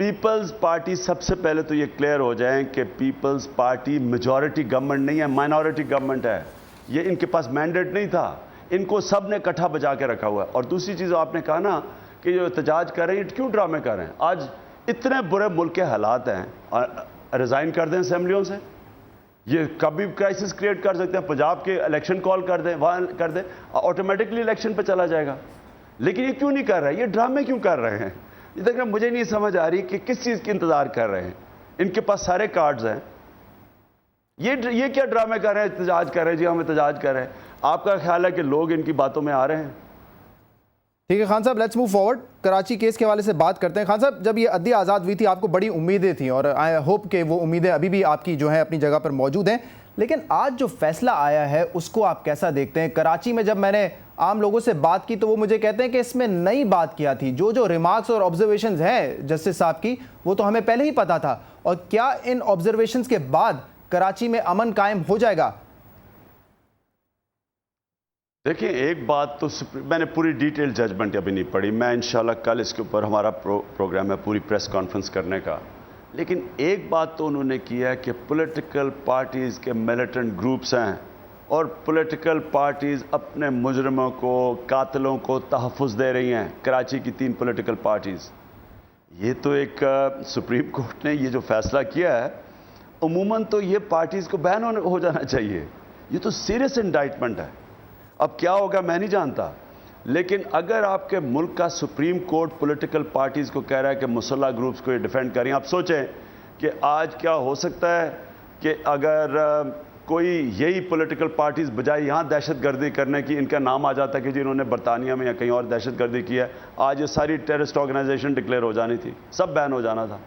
Peoples party سب سے پہلے تو یہ کلیئر ہو جائیں کہ پیپلز پارٹی میجورٹی گورنمنٹ نہیں ہے، مائنورٹی گورنمنٹ ہے. یہ ان کے پاس مینڈیٹ نہیں تھا، ان کو سب نے اکٹھا بجا کے رکھا ہوا ہے. اور دوسری چیز آپ نے کہا نا کہ جو احتجاج کر رہے ہیں کیوں ڈرامے کر رہے ہیں؟ آج اتنے برے ملک کے حالات ہیں، ریزائن کر دیں اسمبلیوں سے، یہ کبھی کرائسس کریٹ کر سکتے ہیں. پنجاب کے الیکشن کال کر دیں، وہاں کر دیں، آٹومیٹکلی الیکشن پہ چلا جائے گا. لیکن یہ کیوں نہیں کر رہے؟ یہ ڈرامے کیوں کر رہے ہیں؟ یہ دیکھیں مجھے نہیں سمجھ آ رہی کہ کس چیز کی انتظار کر رہے ہیں. ان کے پاس سارے کارڈز ہیں. یہ کیا ڈرامے کر رہے ہیں؟ احتجاج کر رہے ہیں، جی ہم احتجاج کر رہے ہیں. آپ کا خیال ہے کہ لوگ ان کی باتوں میں آ رہے ہیں؟ ٹھیک ہے خان صاحب، let's move forward. Karachi case کے حوالے سے بات کرتے ہیں. خان صاحب، جب یہ عدلیہ آزاد ہوئی تھی آپ کو بڑی امیدیں تھیں، اور آئی ہوپ کہ وہ امیدیں ابھی بھی آپ کی جو ہیں اپنی جگہ پر موجود ہیں. لیکن آج جو فیصلہ آیا ہے اس کو آپ کیسا دیکھتے ہیں؟ کراچی میں جب میں نے عام لوگوں سے بات کی تو وہ مجھے کہتے ہیں کہ اس میں نئی بات کیا تھی، جو ریمارکس اور آبزرویشنز ہیں جسٹس صاحب کی وہ تو ہمیں پہلے ہی پتا تھا. اور کیا ان آبزرویشنز کے بعد کراچی میں امن قائم ہو جائے گا؟ دیکھیں ایک بات تو میں نے پوری ڈیٹیل ججمنٹ ابھی نہیں پڑھی، میں انشاءاللہ کل اس کے اوپر ہمارا پروگرام ہے پوری پریس کانفرنس کرنے کا. لیکن ایک بات تو انہوں نے کی ہے کہ پولیٹیکل پارٹیز کے ملیٹنٹ گروپس ہیں اور پولیٹیکل پارٹیز اپنے مجرموں کو، قاتلوں کو تحفظ دے رہی ہیں. کراچی کی 3 پولیٹیکل پارٹیز. یہ تو ایک سپریم کورٹ نے یہ جو فیصلہ کیا ہے، عموماً تو یہ پارٹیز کو بین ہو جانا چاہیے. یہ تو سیریس انڈائٹمنٹ ہے. اب کیا ہوگا میں نہیں جانتا، لیکن اگر آپ کے ملک کا سپریم کورٹ پولیٹیکل پارٹیز کو کہہ رہا ہے کہ مسلح گروپس کو یہ ڈیفینڈ کریں، آپ سوچیں کہ آج کیا ہو سکتا ہے کہ اگر کوئی یہی پولیٹیکل پارٹیز بجائے یہاں دہشت گردی کرنے کی ان کا نام آ جاتا ہے کہ جنہوں نے برطانیہ میں یا کہیں اور دہشت گردی کی ہے، آج یہ ساری ٹیررسٹ آرگنائزیشن ڈکلیئر ہو جانی تھی، سب بین ہو جانا تھا.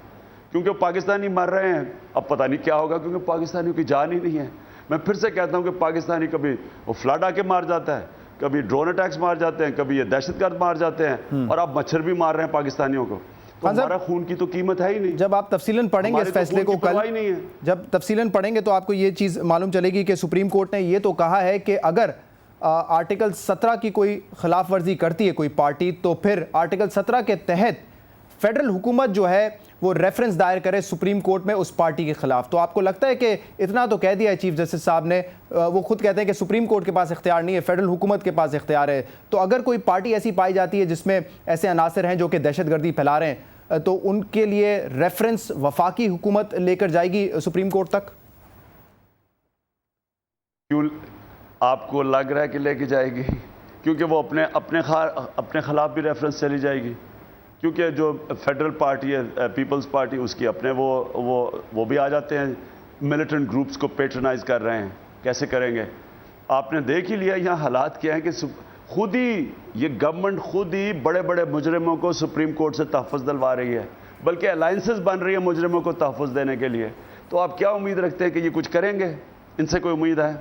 کیونکہ پاکستانی مر رہے ہیں. اب پتہ نہیں کیا ہوگا کیونکہ پاکستانیوں کی جان ہی نہیں ہے. میں پھر سے کہتا ہوں کہ پاکستانی کبھی وہ فلڈ آ کے مار جاتا ہے، کبھی ڈرون اٹیکس مار جاتے ہیں، کبھی یہ دہشت گرد مار جاتے ہیں، اور اب مچھر بھی مار رہے ہیں پاکستانیوں کو. تو ہمارا خون کی تو قیمت ہے ہی نہیں. جب آپ تفصیلاً پڑھیں گے اس فیصلے کو کل، جب تفصیلاً پڑھیں گے تو آپ کو یہ چیز معلوم چلے گی کہ سپریم کورٹ نے یہ تو کہا ہے کہ اگر آرٹیکل 17 کی کوئی خلاف ورزی کرتی ہے کوئی پارٹی تو پھر آرٹیکل 17 کے تحت فیڈرل حکومت جو ہے وہ ریفرنس دائر کرے سپریم کورٹ میں اس پارٹی کے خلاف. تو آپ کو لگتا ہے کہ اتنا تو کہہ دیا ہے چیف جسٹس صاحب نے، وہ خود کہتے ہیں کہ سپریم کورٹ کے پاس اختیار نہیں ہے، فیڈرل حکومت کے پاس اختیار ہے. تو اگر کوئی پارٹی ایسی پائی جاتی ہے جس میں ایسے عناصر ہیں جو کہ دہشت گردی پھیلا رہے ہیں تو ان کے لیے ریفرنس وفاقی حکومت لے کر جائے گی سپریم کورٹ تک؟ کیوں آپ کو لگ رہا ہے کہ لے کے جائے گی؟ کیونکہ وہ اپنے خلاف بھی ریفرنس چلی جائے گی. کیونکہ جو فیڈرل پارٹی ہے پیپلز پارٹی، اس کی اپنے وہ بھی آ جاتے ہیں، ملیٹنٹ گروپس کو پیٹرنائز کر رہے ہیں. کیسے کریں گے؟ آپ نے دیکھ ہی لیا یہاں حالات کیا ہیں کہ خود ہی یہ گورنمنٹ خود ہی بڑے بڑے مجرموں کو سپریم کورٹ سے تحفظ دلوا رہی ہے، بلکہ الائنسز بن رہی ہیں مجرموں کو تحفظ دینے کے لیے. تو آپ کیا امید رکھتے ہیں کہ یہ کچھ کریں گے؟ ان سے کوئی امید ہے؟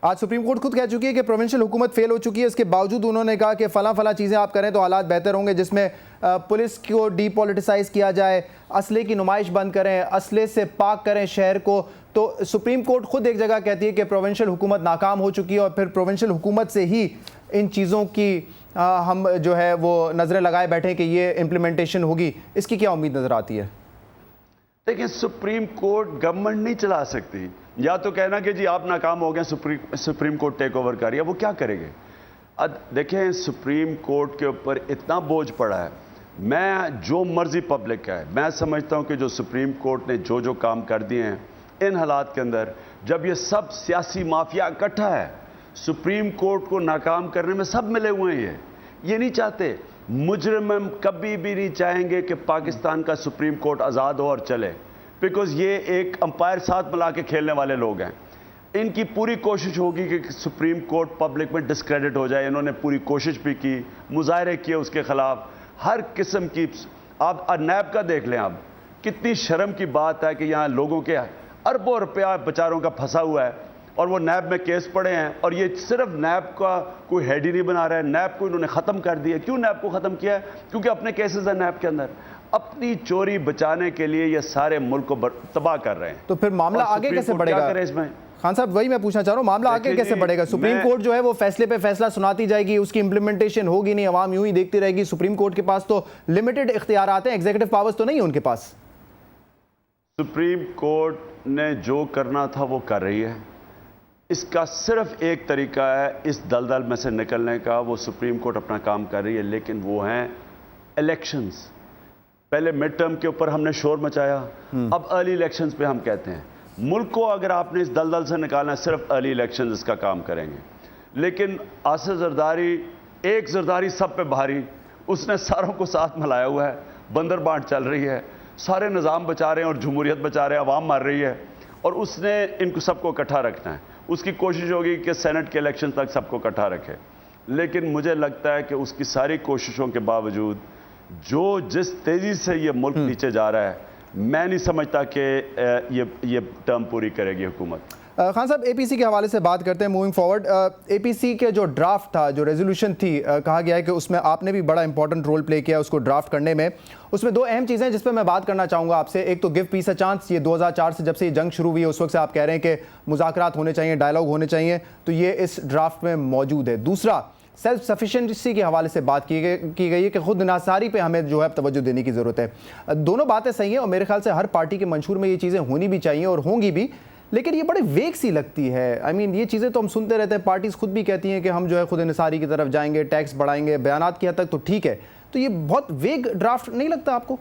آج سپریم کورٹ خود کہہ چکی ہے کہ پروونشل حکومت فیل ہو چکی ہے. اس کے باوجود انہوں نے کہا کہ فلاں چیزیں آپ کریں تو حالات بہتر ہوں گے، جس میں پولیس کو ڈی پولیٹیسائز کیا جائے، اسلحے کی نمائش بند کریں، اسلحے سے پاک کریں شہر کو. تو سپریم کورٹ خود ایک جگہ کہتی ہے کہ پروونشل حکومت ناکام ہو چکی ہے اور پھر پروونشل حکومت سے ہی ان چیزوں کی ہم جو ہے وہ نظریں لگائے بیٹھے کہ یہ امپلیمنٹیشن ہوگی. اس کی کیا امید نظر آتی ہے؟ دیکھیں سپریم کورٹ گورنمنٹ نہیں چلا سکتی. یا تو کہنا کہ جی آپ ناکام ہو گئے، سپریم کورٹ ٹیک اوور کر رہی ہے، وہ کیا کرے گے؟ دیکھیں سپریم کورٹ کے اوپر اتنا بوجھ پڑا ہے. میں جو مرضی پبلک ہے، میں سمجھتا ہوں کہ جو سپریم کورٹ نے جو کام کر دیے ہیں ان حالات کے اندر، جب یہ سب سیاسی مافیا اکٹھا ہے سپریم کورٹ کو ناکام کرنے میں، سب ملے ہوئے ہیں. یہ نہیں چاہتے، مجرم کبھی بھی نہیں چاہیں گے کہ پاکستان کا سپریم کورٹ آزاد ہو اور چلے، بیکاز یہ ایک امپائر ساتھ ملا کے کھیلنے والے لوگ ہیں. ان کی پوری کوشش ہوگی کہ سپریم کورٹ پبلک میں ڈسکریڈٹ ہو جائے. انہوں نے پوری کوشش بھی کی، مظاہرے کیے اس کے خلاف، ہر قسم کی. آپ نیب کا دیکھ لیں، اب کتنی شرم کی بات ہے کہ یہاں لوگوں کے اربوں روپیہ بیچاروں کا پھنسا ہوا ہے اور وہ نیب میں کیس پڑے ہیں، اور یہ صرف نیب کا کوئی ہیڈ ہی نہیں بنا رہا ہے، نیب کو انہوں نے ختم کر دیا. کیوں نیب کو ختم کیا ہے؟ کیونکہ اپنے کیسز ہیں نیب کے اندر. اپنی چوری بچانے کے لیے یہ سارے ملک کو تباہ کر رہے ہیں. تو پھر معاملہ آگے کیسے بڑھے گا اس میں خان صاحب؟ وہی میں پوچھنا چاہ رہا ہوں، معاملہ آگے کیسے بڑھے گا؟ سپریم کورٹ جو ہے وہ فیصلے پہ فیصلہ سناتی جائے گی، اس کی امپلیمنٹیشن ہوگی نہیں، عوام یوں ہی دیکھتی رہے گی. سپریم کورٹ کے پاس تو لمیٹڈ اختیارات ہیں، ایگزیکٹو پاورز تو نہیں ہیں ان کے پاس. سپریم کورٹ نے جو کرنا تھا وہ کر رہی ہے. اس کا صرف ایک طریقہ ہے اس دلدل میں سے نکلنے کا، وہ سپریم کورٹ اپنا کام کر رہی ہے، لیکن وہ ہیں الیکشنز. پہلے مڈ ٹرم کے اوپر ہم نے شور مچایا، اب ارلی الیکشنز پہ ہم کہتے ہیں ملک کو اگر آپ نے اس دلدل سے نکالنا ہے صرف ارلی الیکشنز اس کا کام کریں گے. لیکن آصف زرداری، ایک زرداری سب پہ بھاری، اس نے ساروں کو ساتھ ملایا ہوا ہے، بندر بانٹ چل رہی ہے، سارے نظام بچا رہے ہیں اور جمہوریت بچا رہے ہیں، عوام مر رہی ہے، اور اس نے ان کو سب کو اکٹھا رکھنا ہے. اس کی کوشش ہوگی کہ سینٹ کے الیکشن تک سب کو اکٹھا رکھے. لیکن مجھے لگتا ہے کہ اس کی ساری کوششوں کے باوجود جس تیزی سے یہ ملک نیچے جا رہا ہے، میں نہیں سمجھتا کہ یہ ٹرم پوری کرے گی حکومت. خان صاحب، اے پی سی کے حوالے سے بات کرتے ہیں موونگ فارورڈ. اے پی سی کے جو ڈرافٹ تھا، جو ریزولوشن تھی، کہا گیا ہے کہ اس میں آپ نے بھی بڑا امپورٹنٹ رول پلے کیا اس کو ڈرافٹ کرنے میں. اس میں دو اہم چیزیں جس پہ میں بات کرنا چاہوں گا آپ سے. ایک تو گیو پیس اے چانس، یہ 2004 سے جب سے یہ جنگ شروع ہوئی ہے اس وقت سے آپ کہہ رہے ہیں کہ مذاکرات ہونے چاہیے، ڈائلاگ ہونے چاہیے، تو یہ اس ڈرافٹ میں موجود ہے. دوسرا، سیلف سفیشینسی کے حوالے سے بات کی گئی ہے کہ خود انحصاری پہ ہمیں جو ہے توجہ دینے کی ضرورت ہے. دونوں باتیں صحیح ہیں اور میرے خیال سے ہر پارٹی کے منشور میں یہ چیزیں ہونی بھی چاہیے اور ہوں گی بھی، لیکن یہ بڑے ویگ سی لگتی ہے. یہ چیزیں تو ہم سنتے رہتے ہیں، پارٹیز خود بھی کہتی ہیں کہ ہم جو ہے خود انحصاری کی طرف جائیں گے، ٹیکس بڑھائیں گے، بیانات کی حد تک تو ٹھیک ہے. تو یہ بہت ویگ ڈرافٹ نہیں لگتا آپ کو؟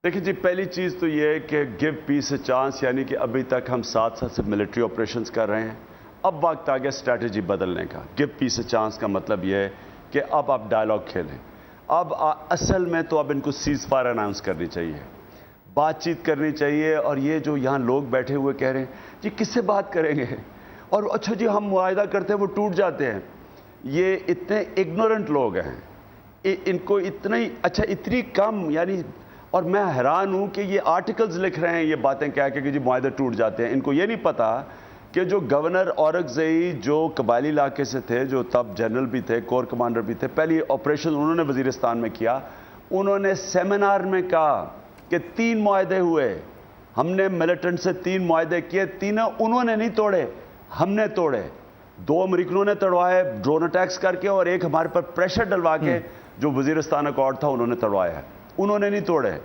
دیکھیں جی، پہلی چیز تو یہ ہے کہ گیو پیس اے چانس، یعنی کہ ابھی تک ہم ساتھ سے ملٹری آپریشنز کر رہے ہیں. اب وقت آ گیا اسٹریٹجی بدلنے کا. گیو پیس اے چانس کا مطلب یہ ہے کہ اب آپ ڈائلاگ کھیلیں. اب اصل میں تو اب ان کو سیز فائر اناؤنس کرنی چاہیے، بات چیت کرنی چاہیے. اور یہ جو یہاں لوگ بیٹھے ہوئے کہہ رہے ہیں جی کس سے بات کریں گے، اور اچھا جی ہم معاہدہ کرتے ہیں وہ ٹوٹ جاتے ہیں، یہ اتنے اگنورنٹ لوگ ہیں، ان کو اتنی کم، اور میں حیران ہوں کہ یہ آرٹیکلز لکھ رہے ہیں یہ باتیں کہہ کے کہ جی معاہدے ٹوٹ جاتے ہیں. ان کو یہ نہیں پتا کہ جو گورنر اورگزئی جو قبائلی علاقے سے تھے، جو تب جنرل بھی تھے، کور کمانڈر بھی تھے، پہلی آپریشن انہوں نے وزیرستان میں کیا. انہوں نے سیمینار میں کہا کہ 3 معاہدے ہوئے، ہم نے ملیٹنٹ سے 3 معاہدے کیے، تینوں انہوں نے نہیں توڑے، ہم نے توڑے. 2 امریکنوں نے توڑوائے ڈرون اٹیکس کر کے، اور ایک ہمارے پر پریشر ڈلوا کے جو وزیرستان اکارڈ تھا انہوں نے توڑوایا ہے. انہوں نے نہیں توڑے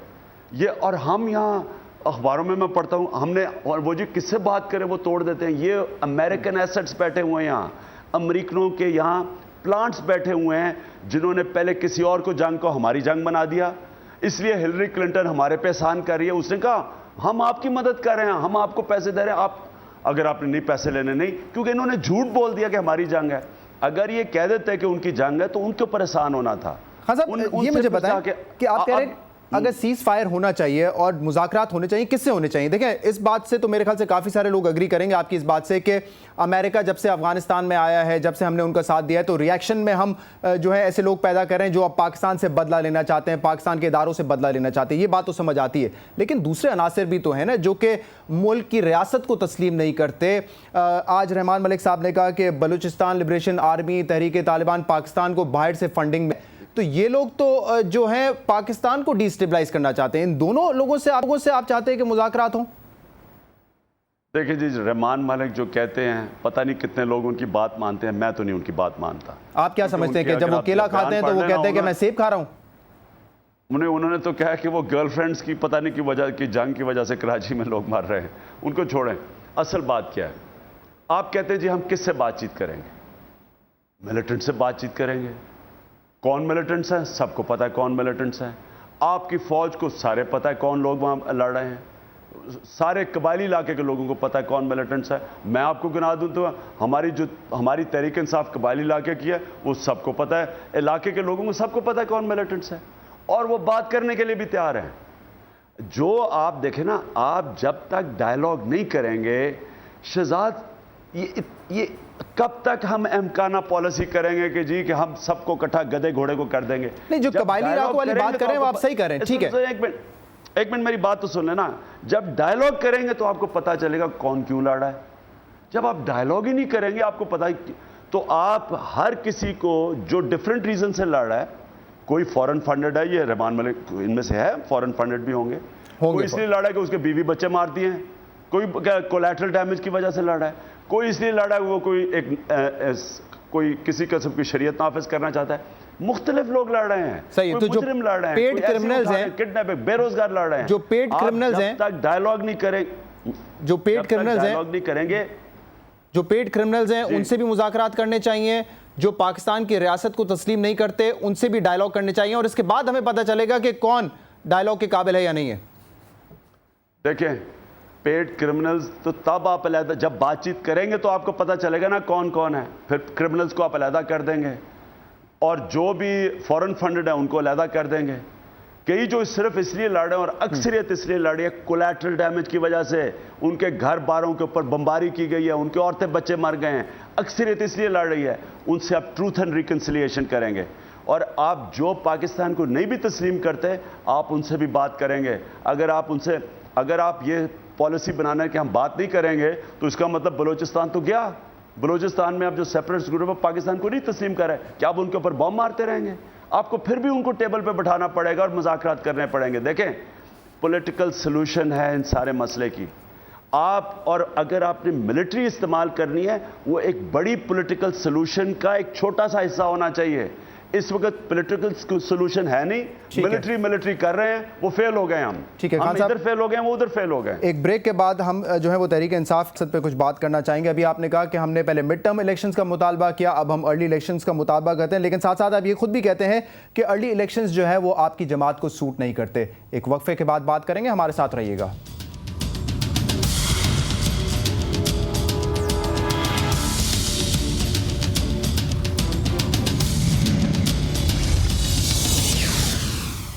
یہ. اور ہم یہاں اخباروں میں پڑھتا ہوں ہم نے، اور وہ جی کس سے بات کریں وہ توڑ دیتے ہیں. یہ امریکن ایسٹس بیٹھے ہوئے ہیں یہاں، امریکنوں کے یہاں پلانٹس بیٹھے ہوئے ہیں جنہوں نے پہلے کسی اور کو جنگ کو ہماری جنگ بنا دیا. اس لیے ہلری کلنٹن ہمارے پہ احسان کر رہی ہے. اس نے کہا ہم آپ کی مدد کر رہے ہیں، ہم آپ کو پیسے دے رہے ہیں، اگر آپ نے نہیں پیسے لینے نہیں، کیونکہ انہوں نے جھوٹ بول دیا کہ ہماری جنگ ہے. اگر یہ کہہ دیتے کہ ان کی جنگ ہے تو ان کے اوپر احسان ہونا تھا. ہاں صاحب، یہ مجھے بتائیں کہ آپ کہہ رہے ہیں اگر سیز فائر ہونا چاہیے اور مذاکرات ہونے چاہیے، کس سے ہونے چاہیے؟ دیکھیں اس بات سے تو میرے خیال سے کافی سارے لوگ اگری کریں گے آپ کی اس بات سے کہ امریکہ جب سے افغانستان میں آیا ہے، جب سے ہم نے ان کا ساتھ دیا ہے، تو ریاکشن میں ہم جو ہے ایسے لوگ پیدا کر رہے ہیں جو اب پاکستان سے بدلہ لینا چاہتے ہیں، پاکستان کے اداروں سے بدلہ لینا چاہتے ہیں. یہ بات تو سمجھ آتی ہے، لیکن دوسرے عناصر بھی تو ہیں نا جو کہ ملک کی ریاست کو تسلیم نہیں کرتے. آج رحمان ملک صاحب نے کہا کہ بلوچستان لبریشن آرمی، تحریک طالبان پاکستان کو باہر سے فنڈنگ میں، تو یہ لوگ تو جو ہیں پاکستان کو ڈی سٹیبلائز کرنا چاہتے ہیں. ان دونوں لوگوں سے آپ چاہتے ہیں کہ مذاکرات ہوں؟ دیکھیں جی، رحمان ملک جو کہتے ہیں پتہ نہیں کتنے لوگ ان کی بات مانتے ہیں، میں تو نہیں ان کی بات مانتا. آپ کیا سمجھتے ہیں کہ جب وہ کیلا کھاتے ہیں تو وہ کہتے ہیں کہ میں سیب کھا رہا ہوں؟ انہوں نے تو کہا کہ وہ گرل فرینڈز کی پتہ نہیں کی وجہ کی جنگ کی وجہ سے کراچی میں لوگ مر رہے ہیں. ان کو چھوڑیں، اصل بات کیا ہے؟ آپ کہتے ہیں جی ہم کس سے بات چیت کریں گے؟ ملیٹنٹ سے بات چیت کریں گے. کون ملیٹنٹس ہیں؟ سب کو پتہ ہے کون ملیٹنٹس ہیں. آپ کی فوج کو سارے پتہ ہے کون لوگ وہاں لڑ رہے ہیں. سارے قبائلی علاقے کے لوگوں کو پتہ ہے کون ملیٹنٹس ہے. میں آپ کو گنا دوں تو ہماری تحریک انصاف قبائلی علاقے کی ہے، وہ سب کو پتہ ہے، علاقے کے لوگوں کو سب کو پتہ ہے کون ملیٹنٹس ہے، اور وہ بات کرنے کے لیے بھی تیار ہیں. جو آپ دیکھیں نا، آپ جب تک ڈائلاگ نہیں کریں گے شہزاد، یہ کب تک ہم امکانہ پالیسی کریں گے کہ جی کہ ہم سب کو اکٹھا گدے گھوڑے کو کر دیں گے؟ نہیں، جو قبائلی علاقوں والی بات کریں وہ آپ صحیح کریں، ٹھیک ہے. ایک منٹ میری بات تو سن لینا. جب ڈائلاگ کریں گے تو آپ کو پتا چلے گا کون کیوں لڑ رہا ہے. جب آپ ڈائلاگ ہی نہیں کریں گے آپ کو پتا ہی، تو آپ ہر کسی کو جو ڈیفرنٹ ریزن سے لڑ رہا ہے کوئی فورن فنڈڈ ہے, یہ رحمان ملک ان میں سے ہے, فورن فنڈڈ بھی ہوں گے. کوئی اس لیے لڑا ہے کہ اس کے بیوی بچے مار دیے ہیں, کوئی کولیٹرل ڈیمیج کی وجہ سے لڑا ہے, کوئی اس لیے لڑا ہے وہ کوئی کسی قسم کی شریعت نافذ کرنا چاہتا ہے. مختلف لوگ لڑ رہے ہیں, صحیح. تو جو مجرم لڑ رہے ہیں, پیڈ کرمنلز ہیں, کڈنیپنگ, بے روزگار لڑ رہے ہیں. جو پیڈ کرمنلز ہیں, جب تک ڈائیلاگ نہیں کریں, جو پیڈ کرمنلز ہیں, ڈائیلاگ نہیں کریں گے, جو پیڈ کرمنلز ہیں ان سے بھی مذاکرات کرنے چاہیے. جو پاکستان کی ریاست کو تسلیم نہیں کرتے ان سے بھی ڈائیلاگ کرنے چاہیے, اور اس کے بعد ہمیں پتہ چلے گا کہ کون ڈائیلاگ کے قابل ہے یا نہیں ہے. دیکھیں پیڈ کرمنلز تو تب آپ علیحدہ جب بات چیت کریں گے تو آپ کو پتہ چلے گا نا کون کون ہے, پھر کرمنلز کو آپ علیحدہ کر دیں گے, اور جو بھی فورن فنڈڈ ہیں ان کو علیحدہ کر دیں گے. کئی جو صرف اس لیے لڑ رہے ہیں, اور اکثریت اس لیے لڑ رہی ہے کولیٹرل ڈیمیج کی وجہ سے, ان کے گھر باروں کے اوپر بمباری کی گئی ہے, ان کے عورتیں بچے مر گئے ہیں, اکثریت اس لیے لڑ رہی ہے, ان سے آپ ٹروتھ اینڈ ریکنسیلیشن کریں گے. اور آپ جو پاکستان کو نہیں بھی تسلیم کرتے آپ ان سے بھی بات کریں گے. اگر آپ یہ پالیسی بنانا کہ ہم بات نہیں کریں گے تو اس کا مطلب بلوچستان تو گیا. بلوچستان میں آپ جو سیپریٹسٹ گروپ ہے پاکستان کو نہیں تسلیم کر رہے, کیا آپ ان کے اوپر بم مارتے رہیں گے؟ آپ کو پھر بھی ان کو ٹیبل پہ بٹھانا پڑے گا اور مذاکرات کرنے پڑیں گے. دیکھیں پولیٹیکل سلوشن ہے ان سارے مسئلے کی. آپ اور اگر آپ نے ملٹری استعمال کرنی ہے, وہ ایک بڑی پولیٹیکل سلوشن کا ایک چھوٹا سا حصہ ہونا چاہیے. اس وقت پولیٹیکل سلوشن ہے نہیں, ملٹری کر رہے ہیں, وہ فیل ہو گئے. ہم ادھر فیل ہو گئے, وہ ادھر فیل ہو گئے. ایک بریک کے بعد ہم جو ہے وہ تحریک انصاف پہ کچھ بات کرنا چاہیں گے. ابھی آپ نے کہا کہ ہم نے پہلے مڈ ٹرم الیکشنز کا مطالبہ کیا, اب ہم ارلی الیکشنز کا مطالبہ کرتے ہیں, لیکن ساتھ ساتھ آپ یہ خود بھی کہتے ہیں کہ ارلی الیکشنز جو ہے وہ آپ کی جماعت کو سوٹ نہیں کرتے. ایک وقفے کے بعد بات کریں گے, ہمارے ساتھ رہیے گا.